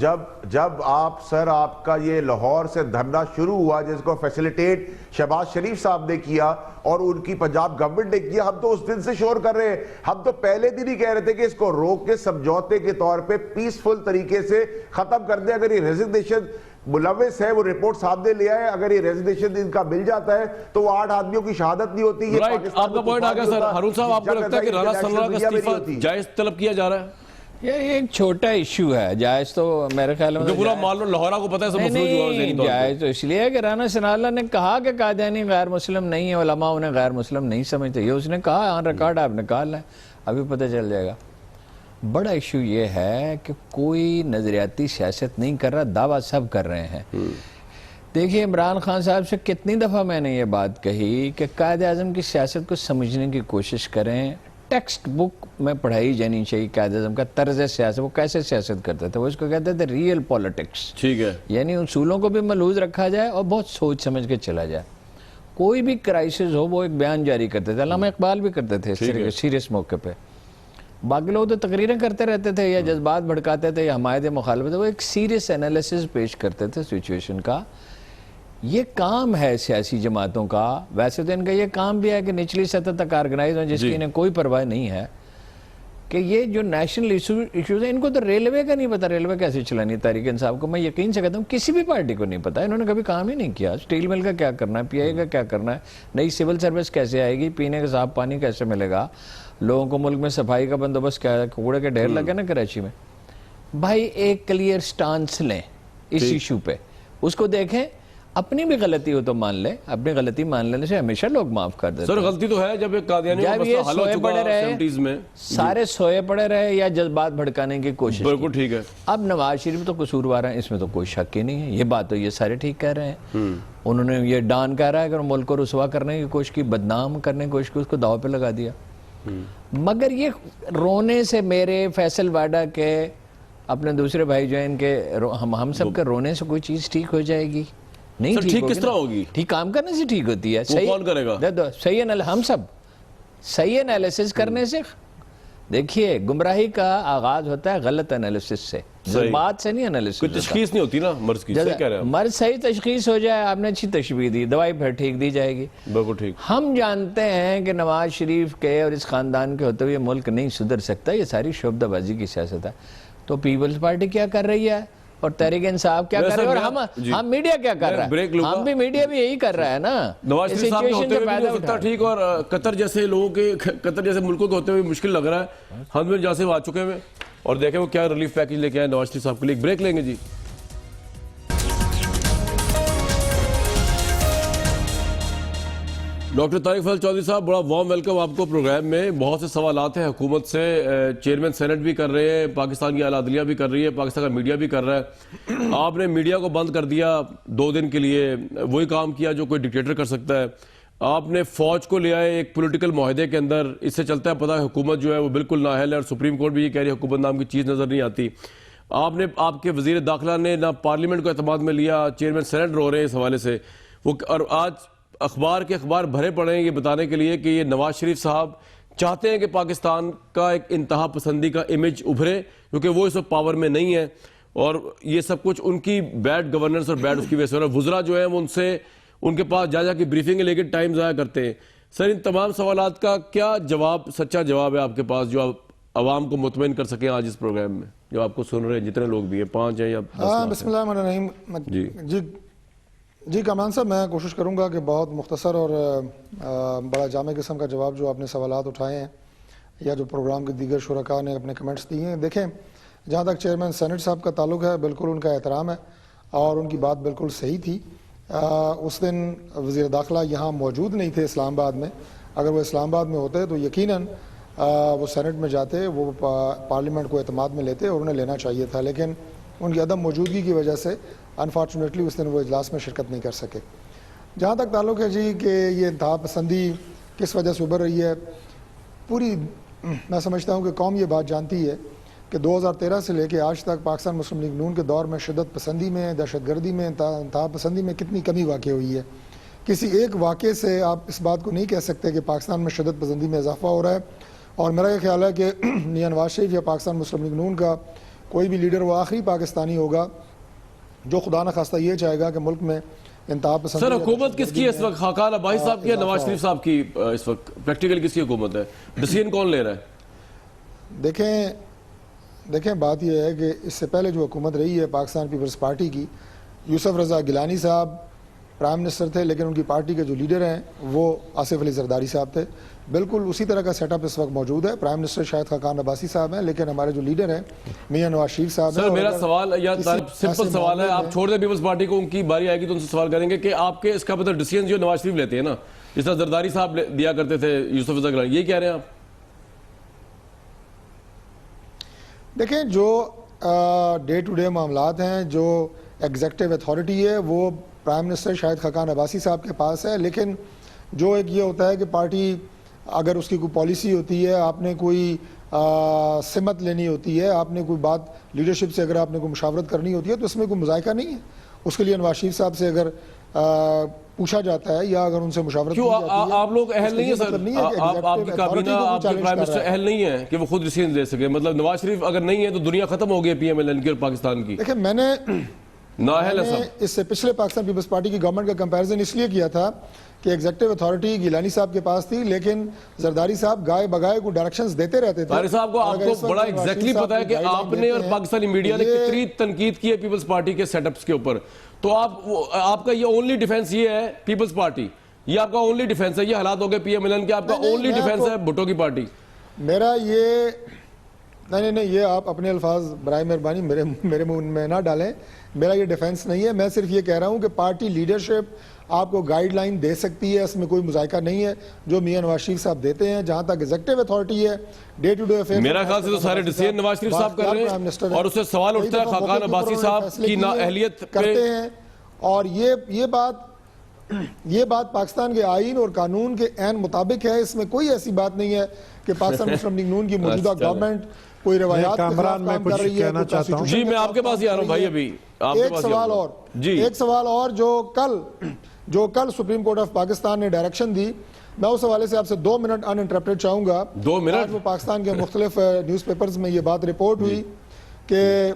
جب آپ کا یہ لاہور سے دھرنا شروع ہوا, جس کو فیسیلیٹیٹ شہباز شریف صاحب نے کیا اور ان کی پنجاب گورنمنٹ نے کیا, ہم تو اس دن سے شور کر رہے ہیں. ہم تو پہلے دن ہی کہہ رہے تھے کہ اس کو روک کے سمجھوتے کے طور پہ پیسفل طریقے سے ختم کر دیں. اگر یہ ریزگنیشن ملوث ہے, وہ رپورٹ سامنے لے آئے, اگر یہ ریزگنیشن ان کا مل جاتا ہے تو وہ 8 آدمیوں کی شہادت نہیں ہوتی. آپ کا پوائنٹ آ گیا سر. ہارون صاحب, آپ کو لگتا ہے کہ رانا ثناء کا استعفیٰ جائز طلب کیا جا رہا ہے؟ یہ ایک چھوٹا ایشو ہے, جائز تو میرے خیال میں پورا معلوم لاہورہ کو پتہ ہے سب مفروض ہوا ہے. جائز تو اس لیے ہے کہ رانا ثناء اللہ نے کہا کہ قادیانی غیر مسلم نہیں ہے, علماء انہیں غیر مسلم نہیں سمجھتے, یہ اس نے کہا, آن ریکارڈ آپ نکال لیں, ابھی پتہ چل جائے گا. بڑا ایشو یہ ہے کہ کوئی نظریاتی سیاست نہیں کر رہا, دعویٰ سب کر رہے ہیں. دیکھیے عمران خان صاحب سے کتنی دفعہ میں نے یہ بات کہی کہ قائد اعظم کی سیاست کو سمجھنے کی کوشش کریں. ٹیکسٹ بک میں پڑھائی جانی چاہیے قائد اعظم کا طرز سیاست, وہ کیسے سیاست کرتے تھے, وہ اس کو کہتے تھے ریئل پولیٹکس. ٹھیک ہے, یعنی اصولوں کو بھی ملحوظ رکھا جائے اور بہت سوچ سمجھ کے چلا جائے. کوئی بھی کرائسس ہو وہ ایک بیان جاری کرتے تھے. علامہ اقبال بھی کرتے تھے سیریس موقع پہ. باقی لوگ تو تقریریں کرتے رہتے تھے یا جذبات بھڑکاتے تھے یا حمایت مخالفت. وہ ایک سیریس انالیسس پیش کرتے تھے سچویشن کا. یہ کام ہے سیاسی جماعتوں کا. ویسے تو ان کا یہ کام بھی ہے کہ نچلی سطح تک آرگنائز ہوں جس کی انہیں کوئی پرواہ نہیں ہے کہ یہ جو نیشنل ایشوز ہیں ان کو تو ریلوے کا نہیں پتا ریلوے کیسے چلانی ہے. تحریک انصاف کو میں یقین سے کہتا ہوں کسی بھی پارٹی کو نہیں پتا. انہوں نے کبھی کام ہی نہیں کیا. اسٹیل مل کا کیا کرنا ہے, پی آئی کا کیا کرنا ہے, نئی سول سروس کیسے آئے گی, پینے کا صاف پانی کیسے ملے گا, لوگوں کو ملک میں صفائی کا بندوبست کیا ہے. کوڑے کے ڈھیر لگے نا کراچی میں. بھائی ایک کلیئر سٹانس لیں اس ایشو پہ, اس کو دیکھیں. اپنی بھی غلطی ہو تو مان لیں. اپنی غلطی مان لینے سے ہمیشہ لوگ معاف کر دیتے ہیں. سر غلطی تو ہے جب ایک قادیانی کا مسئلہ حل ہو چکا 70s میں, سارے سوئے پڑے رہے یا جذبات بھڑکانے کی کوشش. بالکل ٹھیک ہے. اب نواز شریف تو قصوروار ہیں, اس میں تو کوئی شک ہی نہیں ہے. یہ بات تو یہ سارے ٹھیک کہہ رہے ہیں. انہوں نے یہ ڈان کہہ رہا ہے کہ ملک کو رسوا کرنے کی کوشش کی, بدنام کرنے کی کوشش کی, اس کو داؤ پہ لگا دیا. مگر یہ رونے سے میرے فیصل واڈا کے اپنے دوسرے بھائی جو ہیں ان کے ہم سب کے رونے سے کوئی چیز ٹھیک ہو جائے گی نہیں. ٹھیک کس طرح ہوگی؟ ٹھیک کام کرنے سے ٹھیک ہوتی ہے. وہ کون کرے گا؟ صحیح ہم سب صحیح انالیسس کرنے سے. دیکھیے گمراہی کا آغاز ہوتا ہے غلط انالیسس سے, جذبات سے نہیں. انالیسس کوئی تشخیص نہیں ہوتی نا مرض کی. صحیح کہہ رہے ہیں. مرض صحیح تشخیص ہو جائے, آپ نے اچھی تشبیہ دی, دوائی پھر ٹھیک دی جائے گی. بالکل ٹھیک. ہم جانتے ہیں کہ نواز شریف کے اور اس خاندان کے ہوتے ہوئے ملک نہیں سدھر سکتا. یہ ساری شعبدہ بازی کی سیاست ہے. تو پیپلز پارٹی کیا کر رہی ہے اور تحریک انصاف کیا کر رہے ہیں اور ہم میڈیا کیا کر رہا ہے. ہم بھی میڈیا بھی یہی کر رہا ہے نا. نواز شریف صاحب کے ہوتے ہوئے بھی نہیں سکتا ٹھیک, اور قطر جیسے لوگوں کے, قطر جیسے ملکوں کے ہوتے ہوئے مشکل لگ رہا ہے. ہم بھی جہاں سے آ چکے ہیں اور دیکھیں وہ کیا ریلیف پیکج لے کے آئے نواز شریف صاحب کے لیے. ایک بریک لیں گے جی. ڈاکٹر طارق فضل چودھری صاحب, بڑا وارم ویلکم آپ کو پروگرام میں. بہت سے سوالات ہیں حکومت سے. چیئرمین سینٹ بھی کر رہے ہیں, پاکستان کی اعلیٰ عدلیہ بھی کر رہی ہے, پاکستان کا میڈیا بھی کر رہا ہے. آپ نے میڈیا کو بند کر دیا 2 دن کے لیے, وہی کام کیا جو کوئی ڈکٹیٹر کر سکتا ہے. آپ نے فوج کو لے آئے ایک پولیٹیکل معاہدے کے اندر. اس سے چلتا ہے پتہ ہے حکومت جو ہے وہ بالکل نااہل ہے, اور سپریم کورٹ بھی یہ کہہ رہی ہے حکومت نام کی چیز نظر نہیں آتی. آپ کے وزیر داخلہ نے نہ پارلیمنٹ کو اعتماد میں لیا, چیئرمین سینٹ رو رہے ہیں اس حوالے سے. اور آج اخبار کے اخبار بھرے پڑے ہیں یہ بتانے کے لیے کہ یہ نواز شریف صاحب چاہتے ہیں کہ پاکستان کا ایک انتہا پسندی کا امیج ابھرے, کیونکہ وہ اس وقت پاور میں نہیں ہے, اور یہ سب کچھ ان کی بیڈ گورننس اور بیڈ اس کی وجہ سے. اور وزراء جو ہیں وہ ان کے پاس جا کے بریفنگیں لے کے ٹائم ضائع کرتے ہیں. سر ان تمام سوالات کا کیا جواب, سچا جواب ہے آپ کے پاس جو آپ عوام کو مطمئن کر سکیں آج اس پروگرام میں, جو آپ کو سن رہے ہیں جتنے لوگ بھی ہیں, 5 ہیں یا 10؟ بسم اللہ الرحمن الرحیم. جی کامران صاحب, میں کوشش کروں گا کہ بہت مختصر اور بڑا جامع قسم کا جواب جو آپ نے سوالات اٹھائے ہیں یا جو پروگرام کے دیگر شرکاء نے اپنے کمنٹس دیے ہیں. دیکھیں جہاں تک چیئرمین سینٹ صاحب کا تعلق ہے, بالکل ان کا احترام ہے اور ان کی بات بالکل صحیح تھی. اس دن وزیر داخلہ یہاں موجود نہیں تھے اسلام آباد میں. اگر وہ اسلام آباد میں ہوتے تو یقیناً وہ سینٹ میں جاتے, وہ پارلیمنٹ کو اعتماد میں لیتے اور انہیں لینا چاہیے تھا, لیکن ان کی عدم موجودگی کی وجہ سے انفارچونیٹلی اس دن وہ اجلاس میں شرکت نہیں کر سکے. جہاں تک تعلق ہے جی کہ یہ انتہا پسندی کس وجہ سے ابھر رہی ہے, پوری میں سمجھتا ہوں کہ قوم یہ بات جانتی ہے کہ 2013 سے لے کے آج تک پاکستان مسلم لیگ نون کے دور میں شدت پسندی میں, دہشت گردی میں, انتہا پسندی میں کتنی کمی واقع ہوئی ہے. کسی ایک واقعے سے آپ اس بات کو نہیں کہہ سکتے کہ پاکستان میں شدت پسندی میں اضافہ ہو رہا ہے. اور میرا یہ خیال ہے کہ نواز شریف یا پاکستان مسلم لیگ نون کا کوئی بھی لیڈر وہ آخری پاکستانی ہوگا جو خدا نخواستہ یہ چاہے گا کہ ملک میں انتہا پسندی. سر حکومت کس کی ہے اس وقت, خاقان عباسی صاحب کی یا نواز شریف صاحب کی اس وقت پریکٹیکل کس کی حکومت ہے؟ ڈیسیژن کون لے رہا ہے؟ دیکھیں بات یہ ہے کہ اس سے پہلے جو حکومت رہی ہے پاکستان پیپلز پارٹی کی, یوسف رضا گیلانی صاحب پرائم منسٹر تھے, لیکن ان کی پارٹی کے جو لیڈر ہیں وہ آصف علی زرداری صاحب تھے. بالکل اسی طرح کا سیٹ اپ اس وقت موجود ہے. پرائم منسٹر شاہد خاقان عباسی صاحب ہیں, لیکن ہمارے جو لیڈر ہیں میاں نواز شریف صاحب ہیں. سر میرا سوال یا سمپل سوال ہے, آپ چھوڑ دیں پیپلز پارٹی کو, ان کی باری آئے گی تو ان سے سوال کریں گے کہ آپ کے اس کا مطلب ڈیسیژن جو نواز شریف لیتے ہیں نا, جس طرح زرداری صاحب دیا کرتے تھے یوسف رضا گیلانی, یہ کہہ رہے ہیں آپ؟ دیکھیں جو ڈے ٹو ڈے معاملات ہیں, جو ایگزیکٹو اتھارٹی ہے وہ پرائم منسٹر شاہد خاقان عباسی صاحب کے پاس ہے, لیکن جو ایک یہ ہوتا ہے کہ پارٹی اگر اس کی کوئی پالیسی ہوتی ہے, آپ نے کوئی سمت لینی ہوتی ہے, آپ نے کوئی بات لیڈرشپ سے اگر آپ نے کوئی مشاورت کرنی ہوتی ہے تو اس میں کوئی مذائقہ نہیں ہے. اس کے لیے نواز شریف صاحب سے اگر پوچھا جاتا ہے یا اگر ان سے مشاورت کیوں کی جاتی ہے، آپ لوگ اہل نہیں ہیں اس کا یہ مطلب نہیں ہے کہ سر؟ آپ کی executive کابینہ authority کو آپ کے challenge پرائم کر منسٹر رہا ہے۔ اہل نہیں ہیں کہ وہ خود ڈیسیژن لے سکے؟ مطلب نواز شریف اگر نہیں ہے تو دنیا ختم ہو گئی پی ایم ایل این کی اور پاکستان کی، دیکھیں میں نے نااہل ہے سب۔ اس سے پچھلے پاکستان پیپلز پارٹی کی گورنمنٹ کا کمپیریزن اس لیے کیا تھا کہ ایگزیکٹو اتھارٹی گیلانی صاحب کے پاس تھی، لیکن زرداری صاحب گائے بگائے کو ڈائریکشنز دیتے رہتے تھے۔ طارق صاحب کو اور آپ اگر کو اس وقت بڑا نواز شریف ایگزیکٹلی صاحب پتا ہے کہ کوئی guideline آپ نے دیتے اور ہیں، پاکستانی میڈیا نے یہ کتنی تنقید کی ہے پیپلز پارٹی کے سیٹ اپس کے اوپر، تو آپ کا یہ اونلی ڈیفینس یہ ہے پیپلز پارٹی، یہ آپ کا اونلی ڈیفینس ہے؟ یہ حالات ہو گئے پی ایم ایل این کے، آپ کا نہیں، اونلی میں ڈیفینس آپ ہے بھٹو کی پارٹی؟ میرا یہ نہیں یہ آپ اپنے الفاظ برائے مہربانی میرے منہ میں نہ ڈالیں، میرا یہ ڈیفینس نہیں ہے۔ میں صرف یہ کہہ رہا ہوں کہ پارٹی لیڈرشپ آپ کو گائیڈ لائن دے سکتی ہے، اس میں کوئی مذائقہ نہیں ہے جو میاں نواز شریف صاحب دیتے ہیں۔ جہاں تک ایگزیکٹو اتھارٹی ہے، ڈے ٹو ڈے افیئر، میرا خیال سے تو سارے ڈیسیژن نواز شریف صاحب کر رہے ہیں، اور اس سے سوال اٹھتا ہے خاقان عباسی صاحب کی نااہلیت کرتے ہیں۔ اور یہ بات پاکستان کے آئین اور قانون کے عین مطابق ہے، اس میں کوئی ایسی بات نہیں ہے کہ پاکستان مسلم لیگ نون کی موجودہ گورنمنٹ کوئی روایات کے خلاف کام کر رہی ہے۔ جی میں آپ کے پاس ہی آ رہا ہوں بھائی، ابھی ایک سوال اور جو کل سپریم کورٹ آف پاکستان نے ڈائریکشن دی، میں اس حوالے سے آپ سے 2 منٹ ان انٹرپٹڈ چاہوں گا۔ 2 منٹ؟ آج وہ پاکستان کے مختلف نیوز پیپرز میں یہ بات رپورٹ ہوئی کہ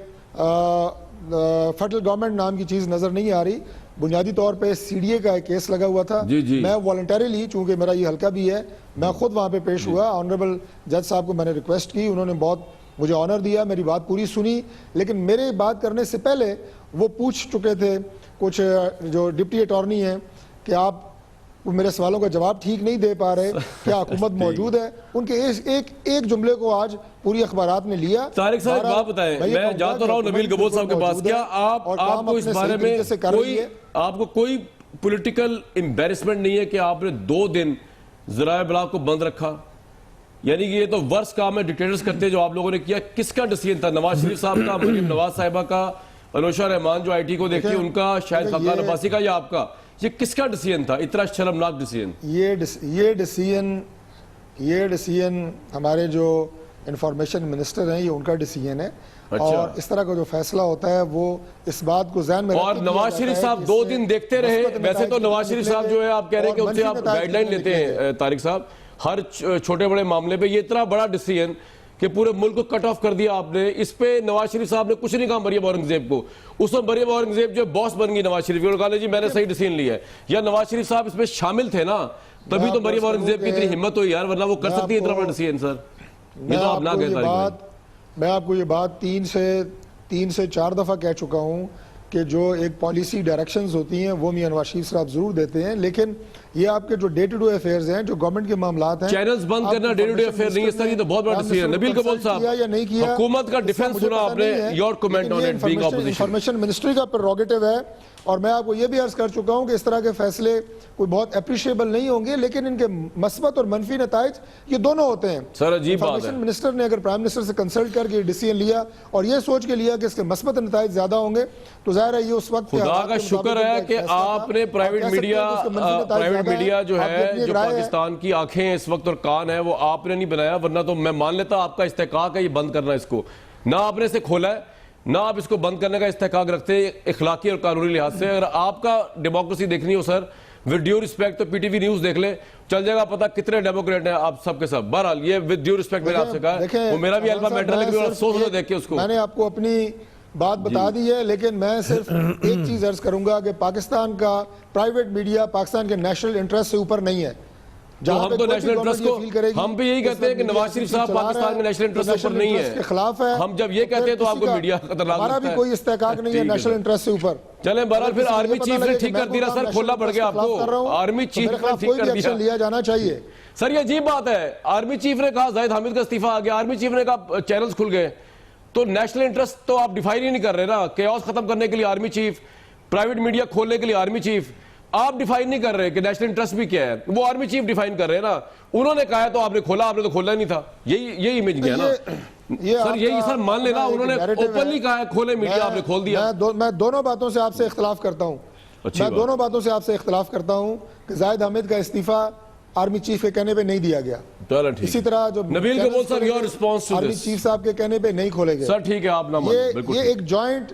فیڈرل گورنمنٹ نام کی چیز نظر نہیں آ رہی۔ بنیادی طور پہ سی ڈی اے کا ایک کیس لگا ہوا تھا، میں والنٹریلی، چونکہ میرا یہ حلقہ بھی ہے، میں خود وہاں پہ پیش ہوا۔ آنریبل جج صاحب کو میں نے ریکویسٹ کی، انہوں نے بہت مجھے آنر دیا، میری بات پوری سنی، لیکن میرے بات کرنے سے پہلے وہ پوچھ چکے تھے کچھ جو ڈپٹی اٹارنی ہیں کہ آپ میرے سوالوں کا جواب ٹھیک نہیں دے پا رہے، کیا حکومت موجود ہے؟ ان کے ایک جملے کو آج پوری اخبارات نے لیا۔ طارق صاحب بات بتائیں، میں جاتا رہا ہوں نبیل گبول صاحب کے پاس، کیا آپ کو اس بارے میں آپ کو کوئی پولیٹیکل امبیرسمنٹ نہیں ہے کہ آپ نے 2 دن ذرائع ابلاغ کو بند رکھا؟ یعنی کہ یہ تو ورس کام ہے ڈکٹیٹرز کرتے جو آپ لوگوں نے کیا۔ کس کا ڈیسیژن تھا؟ نواز شریف صاحب کا، مریم نواز صاحبہ کا، انوشا رحمان جو آئی ٹی کو دیکھتی ہے ان کا، شاہد خاقان عباسی کا، یا آپ کا؟ یہ کس کا ڈیسیژن تھا، اتنا شرمناک ڈیسیژن؟ یہ ڈیسیژن ہمارے جو انفارمیشن منسٹر ہیں، یہ ان کا ڈیسیژن ہے، اور اس طرح کا جو فیصلہ ہوتا ہے وہ اس بات کو ذہن میں، اور نواز شریف صاحب 2 دن دیکھتے رہے۔ ویسے تو نواز شریف صاحب جو ہے آپ کہہ رہے ہیں کہ ان سے آپ گائیڈ لائن لیتے ہیں طارق صاحب ہر چھوٹے بڑے معاملے پہ، یہ اتنا بڑا ڈیسیژن کہ پورے ملک کو کٹ آف کر دیا آپ نے، اس پہ نواز شریف صاحب نے کچھ نہیں کہا مریم اورنگزیب کو۔ اس میں مریم اورنگزیب جو باس بن گئی نواز شریف کو، کہا جی میں نے صحیح ڈیسیژن لیا ہے، یا نواز شریف صاحب اس میں شامل تھے نا، تبھی تو مریم اورنگزیب کی اتنی ہمت ہوئی یار، ورنہ وہ کر سکتی ہے اتنا بڑا ڈیسیژن؟ سر یہ تو آپ نہ کہتا ہے۔ میں آپ کو یہ بات 3 سے 4 دفعہ کہہ چکا ہوں کہ جو ایک پالیسی ڈائریکشنز ہوتی ہیں وہ میاں نواز شریف صاحب ضرور دیتے ہیں، لیکن یہ آپ کے جو ڈے ٹو ڈے افیئرز ہیں، جو گورنمنٹ کے معاملات ہیں، چینلز بند کرنا ڈے ٹو ڈے افیئر نہیں ہے سر، یہ تو بہت بڑا ڈیسیژن ہے۔ نبیل گبول صاحب، حکومت کا ڈیفنس سنا آپ نے، your comment on it being opposition. Information ministry کا پریروگیٹو ہے، اور میں آپ کو یہ بھی عرض کر چکا ہوں کہ اس طرح کے فیصلے کوئی بہت اپریشیبل نہیں ہوں گے، لیکن ان کے مثبت اور منفی نتائج یہ دونوں ہوتے ہیں۔ سر عجیب بات ہے، انفارمیشن منسٹر نے اگر پرائم منسٹر سے کنسلٹ کر کے ڈیسیژن لیا اور یہ سوچ کے لیا کہ اس کے مثبت نتائج زیادہ ہوں گے، تو ظاہر ہے یہ اس وقت خدا کا شکر ہے کہ آپ نے پرائیویٹ میڈیا جو ہے، جو پاکستان کی آنکھیں اس وقت اور کان ہے، وہ آپ نے نہیں بنایا، ورنہ تو میں مان لیتا آپ کا استحقاق ہے یہ بند کرنا اس کو۔ نہ آپ نے اسے کھولا ہے، نہ آپ اس کو بند کرنے کا استحقاق رکھتے اخلاقی اور قانونی لحاظ سے۔ اگر آپ کا ڈیموکریسی دیکھنی ہو سر، ود ڈیو رسپیکٹ، تو پی ٹی وی نیوز دیکھ لیں، چل جائے گا پتہ کتنے ڈیموکریٹ ہیں آپ سب کے سب۔ بہرحال یہ ود ڈیو رسپیکٹ میں نے آپ سے کہا، وہ میرا بھی الفا میٹر ہے، لیکن افسوس ہوتا دیکھ کے اس کو۔ میں نے آپ کو اپنی بات بتا دی ہے، لیکن میں صرف ایک چیز عرض کروں گا کہ پاکستان کا پرائیویٹ میڈیا پاکستان کے نیشنل انٹرسٹ سے اوپر نہیں ہے۔ ہم تو نیشنل انٹرسٹ کو، ہم بھی یہی کہتے ہیں کہ نواز شریف صاحب پاکستان کے نیشنل انٹرسٹ سے اوپر نہیں ہے، خلاف ہے۔ ہم جب یہ کہتے ہیں تو آپ کو میڈیا خطرناک لگتا ہے۔ ہمارا بھی کوئی استحقاق نہیں ہے نیشنل انٹرسٹ سے اوپر۔ چلیں بہرحال پھر آرمی چیف نے ٹھیک کر دیا سر، کھولنا پڑ گیا آپ کو، آرمی چیف نے ٹھیک کر دیا۔ لیا جانا چاہیے سر، یہ عجیب بات ہے، آرمی چیف نے کہا زاہد حامد کا استعفیٰ آ گیا، آرمی چیف نے کہا چینلز کھل گئے، تو نیشنل انٹرسٹ تو آپ ڈیفائن ہی نہیں کر رہے نا۔ کیوس ختم کرنے کے لیے آرمی چیف، پرائیویٹ میڈیا کھولنے کے لیے آرمی چیف، آپ ڈیفائن نہیں کر رہے کہ نیشنل انٹرسٹ بھی کیا ہے، وہ آرمی چیف ڈیفائن کر رہے ہیں نا۔ انہوں نے کہا ہے تو آپ نے کھولا، آپ نے تو کھولا نہیں تھا، یہی امیج گیا نا سر۔ یہی سر مان لینا، انہوں نے اوپنلی کہا ہے کھولے میڈیا، آپ نے کھول دیا۔ میں دونوں باتوں سے آپ سے اختلاف کرتا ہوں، میں دونوں باتوں سے آپ سے اختلاف کرتا ہوں کہ زاہد حامد کا استعفیٰ آرمی چیف کے کہنے پہ نہیں دیا گیا، اسی طرح جو نبیل گبول صاحب، your response to army this? Chief صاحب کے کہنے پہ نہیں کھولے گئے۔ سر ٹھیک ہے، آپ نہ مانیں، بالکل یہ ایک جوائنٹ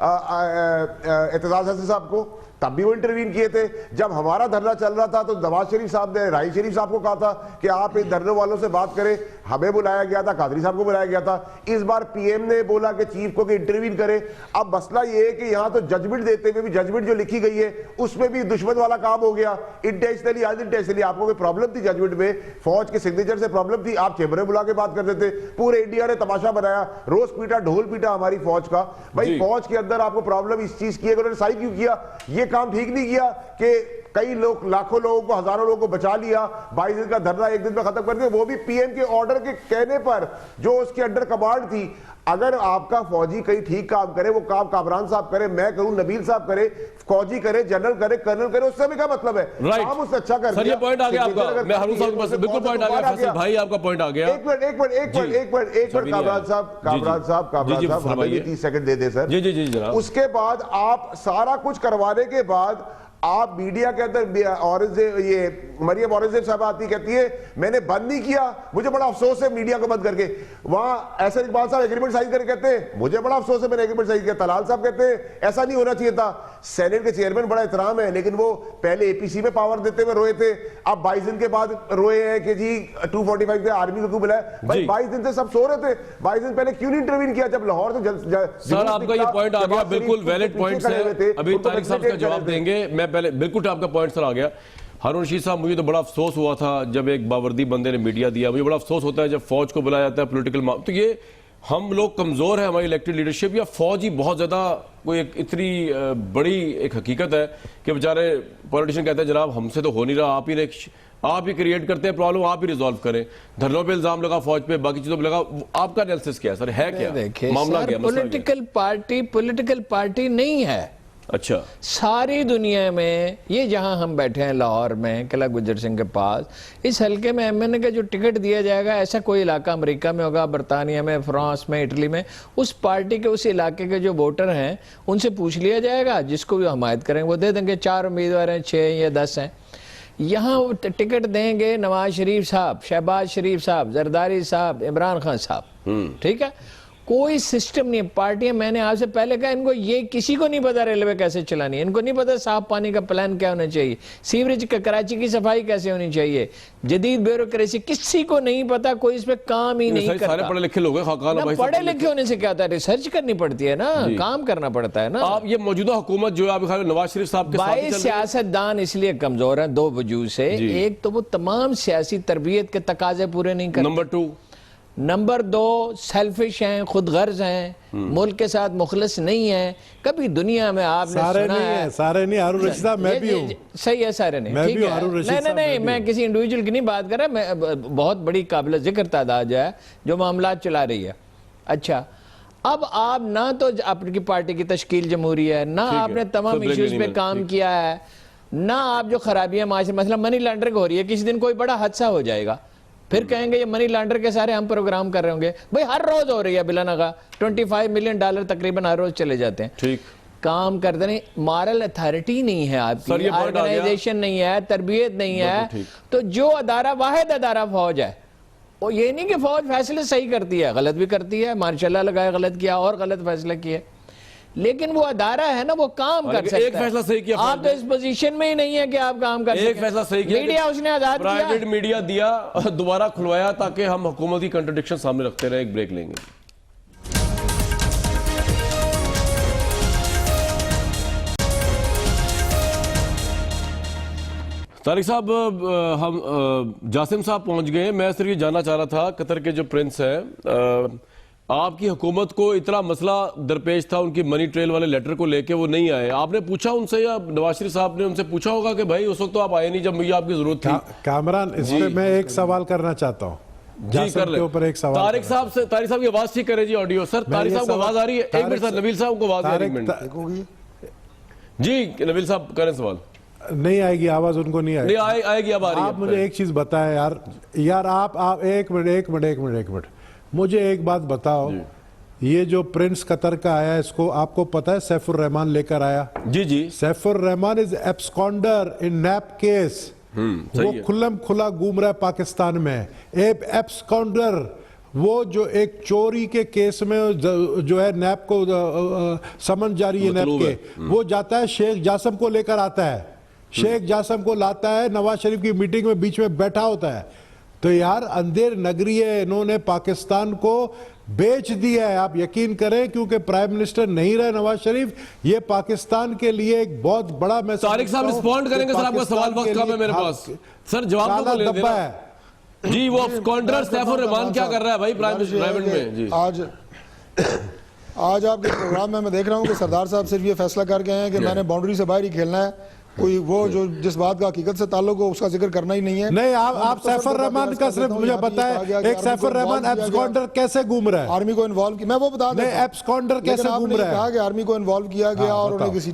اعتزاز حسن صاحب کو, تب بھی وہ انٹروین کیے تھے. جب ہمارا دھرنا چل رہا تھا تو نواز شریف صاحب نے راہی شریف صاحب کو کہا تھا کہ آپ ان دھرنے والوں سے بات کریں, ہمیں بلایا گیا تھا, قادری صاحب کو بلایا گیا تھا. اس بار پی ایم نے بولا کہ چیف کو کہ انٹروین کرے. اب مسئلہ یہ ہے کہ یہاں تو ججمنٹ دیتے ہوئے بھی ججمنٹ جو لکھی گئی ہے اس میں بھی دشمن والا کام ہو گیا, انٹینشنلی انٹینشنلی. آپ کو کوئی پرابلم تھی ججمنٹ میں, فوج کے سگنیچر سے پرابلم تھی, آپ چیمبر میں بلا کے بات کرتے تھے, پورے انڈیا نے تماشا بنایا, روز پیٹا ڈھول پیٹا ہماری فوج کا. بھائی فوج کے اندر آپ کو پرابلم اس چیز کی ہے کہ انہوں نے سائی کیوں کیا, یہ کام ٹھیک نہیں کیا کہ کئی لوگ, لاکھوں لوگوں کو, ہزاروں لوگوں کو بچا لیا, 22 دن کا دھرنا ایک دن میں ختم کر دیا, وہ بھی پی ایم کے آرڈر کے کہنے پر جو اس کے انڈر کمانڈ تھی. اگر آپ کا فوجی کہیں ٹھیک کام کرے, وہ کام کامران صاحب کرے, میں کروں, نبیل صاحب کرے, فوجی کرے, جنرل کرے, کرنل کرے, اس سے بھی کیا مطلب ہے؟ کام اس سے اچھا کر دیا. سر یہ پوائنٹ آ گیا آپ کا, میں ہارون صاحب کے پاس بالکل پوائنٹ آ گیا, فیصل بھائی آپ کا پوائنٹ آ گیا. ایک منٹ کامران صاحب ہمیں بھی 30 سیکنڈ دے دے سر. جی جناب. اس کے بعد آپ سارا کچھ کروانے کے بعد آپ میڈیا کے اندر یہ مریم اورنگزیب صاحب آتی کہتی ہے میں نے بند نہیں کیا, مجھے بڑا افسوس ہے میڈیا کو بند کر کے. وہاں احسن اقبال صاحب ایگریمنٹ سائن کر کے کہتے ہیں مجھے بڑا افسوس ہے میں نے ایگریمنٹ سائن کیا. طلال صاحب کہتے ہیں ایسا نہیں ہونا چاہیے تھا. سینٹ کے چیئرمین بڑا احترام ہے, لیکن وہ پہلے اے پی سی میں پاور دیتے ہوئے روئے تھے, اب 22 دن کے بعد روئے ہیں کہ جی 245 سے آرمی کو کیوں بلایا. بھائی 22 دن سے سب سو رہے تھے, 22 دن پہلے کیوں نہیں انٹروین کیا جب لاہور سے. سر آپ کا یہ پوائنٹ آ گیا, بالکل ویلڈ پوائنٹس ہے, ابھی طارق صاحب کا جواب دیں گے. میں پہلے بالکل آپ کا پوائنٹ سر آ گیا. ہارون رشید صاحب مجھے تو بڑا افسوس ہوا تھا جب ایک باوردی بندے نے میڈیا دیا, مجھے بڑا افسوس ہوتا ہے جب فوج کو بلایا جاتا ہے پولیٹیکل تو یہ ہم لوگ کمزور ہیں, ہماری الیکٹڈ لیڈرشپ, یا فوج ہی بہت زیادہ کوئی اتنی بڑی ایک حقیقت ہے کہ بیچارے پولیٹیشین کہتے ہیں جناب ہم سے تو ہو نہیں رہا, آپ ہی کریٹ کرتے ہیں پرابلم, آپ ہی ریزالو کریں. دھرنوں پہ الزام لگا, فوج پہ, باقی چیزوں پہ لگا. آپ کا انالیسس کیا ہے سر, ہے کیا معاملہ, کیا پولیٹیکل پارٹی نہیں ہے. اچھا ساری دنیا میں یہ جہاں ہم بیٹھے ہیں لاہور میں قلعہ گجر سنگھ کے پاس, اس حلقے میں ایم این اے کا جو ٹکٹ دیا جائے گا ایسا کوئی علاقہ امریکہ میں ہوگا, برطانیہ میں, فرانس میں, اٹلی میں, اس پارٹی کے اس علاقے کے جو ووٹر ہیں ان سے پوچھ لیا جائے گا, جس کو بھی حمایت کریں وہ دے دیں گے. 4 امیدوار ہیں, 6 یا 10 ہیں. یہاں ٹکٹ دیں گے نواز شریف صاحب, شہباز شریف صاحب, زرداری صاحب, عمران خان صاحب, ٹھیک ہے. کوئی سسٹم نہیں. پارٹیاں میں نے آپ سے پہلے کہا ان کو یہ کسی کو نہیں پتا ریلوے کیسے چلانی ہے, ان کو نہیں پتا صاف پانی کا پلان کیا ہونا چاہیے, سیوریج کا کراچی کی صفائی کیسے ہونی چاہیے, جدید بیوروکریسی کسی کو نہیں پتا, کوئی اس پہ کام ہی نہیں کرتا. سارے پڑھے لکھے لوگ ہیں, خاقان بھائی پڑھے لکھے ہونے سے کیا ہوتا ہے, ریسرچ کرنی پڑتی ہے نا, کام کرنا پڑتا ہے نا. آپ یہ موجودہ حکومت جو ہے آپ خیال نواز شریف صاحب کے ساتھ بھائی سیاست دان اس لیے کمزور ہیں 2 وجوہ سے. ایک تو وہ تمام سیاسی تربیت کے تقاضے پورے نہیں کرتے. نمبر 2 سیلفش ہیں, خود غرض ہیں, ملک کے ساتھ مخلص نہیں ہیں. کبھی دنیا میں آپ نے سنا ہے, سارے نہیں, ہارون رشید صاحب میں بھی ہوں, صحیح ہے, سارے نہیں, ٹھیک ہے, نہیں, میں کسی انڈیویجول کی نہیں بات کر رہا, میں بہت بڑی قابل ذکر تعداد ہے جو معاملات چلا رہی ہے. اچھا, اب آپ نہ تو اپنی پارٹی کی تشکیل جمہوری ہے, نہ آپ نے تمام ایشوز پہ کام کیا ہے, نہ آپ جو خرابیاں معاشرے, مثلا منی لانڈرنگ ہو رہی ہے, کسی دن کوئی بڑا حادثہ ہو جائے گا, پھر کہیں گے یہ منی لانڈر کے سارے ہم پروگرام کر رہے ہوں گے. بھئی ہر روز ہو رہی ہے بلا نغا, $25 ملین تقریباً ہر روز چلے جاتے ہیں. ٹھیک کام کرتے نہیں, مارل اتھارٹی نہیں ہے آپ کی, آرگنائزیشن نہیں ہے, تربیت نہیں ہے. تو جو ادارہ, واحد ادارہ فوج ہے, وہ یہ نہیں کہ فوج فیصلے صحیح کرتی ہے, غلط بھی کرتی ہے, ماشاءاللہ لگائے غلط کیا اور غلط فیصلے کیے, لیکن وہ ادارہ ہے نا, وہ کام کر سکتا ہے. ایک فیصلہ صحیح کیا, آپ تو اس پوزیشن میں ہی نہیں ہے کہ آپ کام کر سکیں. ایک فیصلہ صحیح کیا, میڈیا اس نے آزاد کیا, پرائیویٹ میڈیا دیا, دوبارہ کھلوایا تاکہ ہم حکومت کی کنٹرڈکشن سامنے رکھتے رہے. ایک بریک لیں گے. طارق صاحب, ہم جاسم صاحب پہنچ گئے. میں صرف یہ جاننا چاہ رہا تھا, قطر کے جو پرنس ہیں, آپ کی حکومت کو اتنا مسئلہ درپیش تھا ان کی منی ٹریل والے لیٹر کو لے کے, وہ نہیں آئے. آپ نے پوچھا ان سے, یا نواز شریف صاحب نے ان سے پوچھا ہوگا کہ بھائی اس وقت تو آپ آئے نہیں جب مجھے آپ کی ضرورت تھی. کامران, اس پہ میں ایک سوال کرنا چاہتا ہوں. جی کر لیں. طارق صاحب سے, طارق صاحب کی آواز ٹھیک کرے جی, آڈیو. سر طارق صاحب کو آواز آ رہی ہے, ایک منٹ سر, نبیل صاحب کو آواز آ رہی ہے. جی نبیل صاحب کریں سوال. نہیں آئے گی آواز, ان کو نہیں آئے گی. نہیں آئے گی, اب آ رہی ہے. آپ مجھے ایک چیز بتائیں یار, آپ ایک منٹ مجھے ایک بات بتاؤ. یہ جو پرنس قطر کا آیا, اس کو آپ کو پتا ہے سیف الرحمان لے کر آیا. جی سیف الرحمان از ایبسکونڈر ان نیپ کیس. وہ کھلم کھلا گھوم رہا ہے پاکستان میں, ایبسکونڈر. وہ جو ایک چوری کے کیس میں جو ہے نیب کو سمن جاری ہے نیب کے، وہ جاتا ہے شیخ جاسم کو لے کر آتا ہے، شیخ جاسم کو لاتا ہے، نواز شریف کی میٹنگ میں بیچ میں بیٹھا ہوتا ہے. تو یار اندھیر نگری ہے، انہوں نے پاکستان کو بیچ دیا ہے. آپ یقین کریں کیونکہ پرائم منسٹر نہیں رہے نواز شریف، یہ پاکستان کے لیے ایک بہت بڑا میسج. طارق صاحب رسپونڈ کریں گے سر، آپ کا سوال وقت کم ہے میرے پاس سر، جواب تو لے دینا. جی وہ اسکانڈر سیف الرحمان کیا کر رہا ہے بھائی پرائیویٹ میں؟ جی آج آپ کے پروگرام میں دیکھ رہا ہوں کہ سردار صاحب صرف یہ فیصلہ کر کے ہیں کہ میں نے باؤنڈری سے باہر ہی کھیلنا ہے، کوئی وہ جو جس بات کا حقیقت سے تعلق ہو اس کا ذکر کرنا ہی نہیں ہے. نہیں آپ سیف الرحمان کا صرف مجھے بتائیں، ایک سیف الرحمان ایبسکانڈر کیسے گھوم رہا ہے؟ آرمی کو انوالو کیا، میں وہ بتا دوں ایبسکانڈر کیسے گھوم رہا ہے؟ کہا کہ آرمی کو انوالو کیا گیا اور انہیں کسی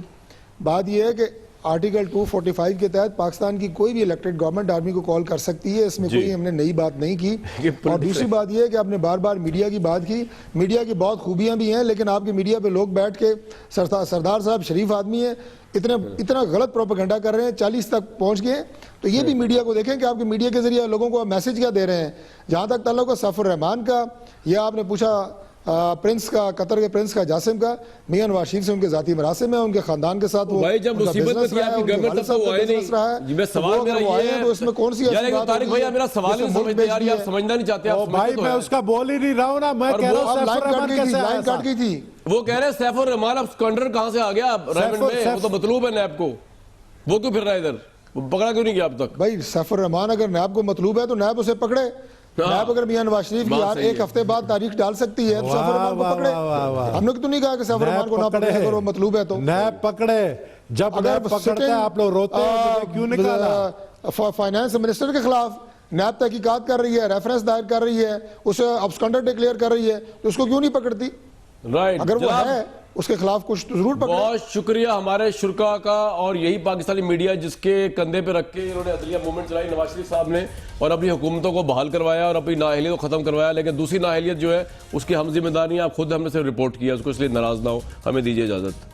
بات یہ ہے کہ آرٹیکل 245 کے تحت پاکستان کی کوئی بھی الیکٹڈ گورنمنٹ آرمی کو کال کر سکتی ہے، اس میں کوئی ہم نے نئی بات نہیں کی. اور دوسری بات یہ ہے کہ آپ نے بار بار میڈیا کی بات کی، میڈیا کی بہت خوبیاں بھی ہیں، لیکن آپ کی میڈیا پہ لوگ بیٹھ کے سردار صاحب شریف آدمی ہیں، اتنا غلط پروپیگنڈا کر رہے ہیں، 40 تک پہنچ گئے. تو یہ بھی میڈیا کو دیکھیں کہ آپ کے میڈیا کے ذریعے لوگوں کو میسج کیا دے رہے ہیں. جہاں تک تعلق ہے سیف الرحمان کا، یا آپ نے پوچھا پرنس کا، قطر کے پرنس کا جاسم کا، میاں نواز شریف سے ان کے ذاتی مراسم ہیں، ان کے خاندان کے ساتھ وہ بھائی جب مصیبت میں تھی آپ کی گورنمنٹ تب تو وہ آئے نہیں. جی میں سوال میرا یہ ہے، تو اس میں کون سی یار ایک طارق بھائی میرا سوال نہیں سمجھتے یار، آپ سمجھنا نہیں چاہتے. بھائی میں اس کا بول ہی نہیں رہا ہوں نا، میں کہہ رہا ہوں سیف الرحمان کیسے آیا لائن کٹ گئی تھی. وہ کہہ رہے ہیں سیف الرحمان اب اسکانڈر کہاں سے آ گیا ریمنڈ میں، وہ تو مطلوب ہے نیب کو، وہ کیوں پھر رہا ہے ادھر، وہ پکڑا کیوں نہیں گیا اب تک؟ بھائی سیف الرحمان اگر نیب کو مطلوب ہے تو نیب اسے پکڑے. نیب اگر میاں نواز شریف کی یار ایک ہفتے بعد تاریخ ڈال سکتی ہے تو سیف الرحمان کو پکڑے. ہم نے تو نہیں کہا کہ سیف الرحمان کو نہ پکڑے اگر وہ مطلوب ہے تو. نیب پکڑے، جب نیب پکڑتا ہے آپ لوگ روتے ہیں کیوں نکالا؟ فائنانس منسٹر کے خلاف نیب تحقیقات کر رہی ہے، ریفرنس دائر کر رہی ہے، اسے ابسکانڈر ڈکلیئر کر رہی ہے، تو اس کو کیوں نہیں پکڑتی؟ اگر وہ ہے اس کے خلاف کچھ ضرور پکڑے. بہت شکریہ ہمارے شرکا کا، اور یہی پاکستانی میڈیا جس کے کندھے پہ رکھ کے انہوں نے عدلیہ موومنٹ چلائی نواز شریف صاحب نے، اور اپنی حکومتوں کو بحال کروایا اور اپنی نااہلیت کو ختم کروایا. لیکن دوسری نااہلیت جو ہے اس کی ہم ذمہ داری ہیں، آپ خود ہم نے سے رپورٹ کیا، اس کو اس لیے ناراض نہ ہو. ہمیں دیجیے اجازت.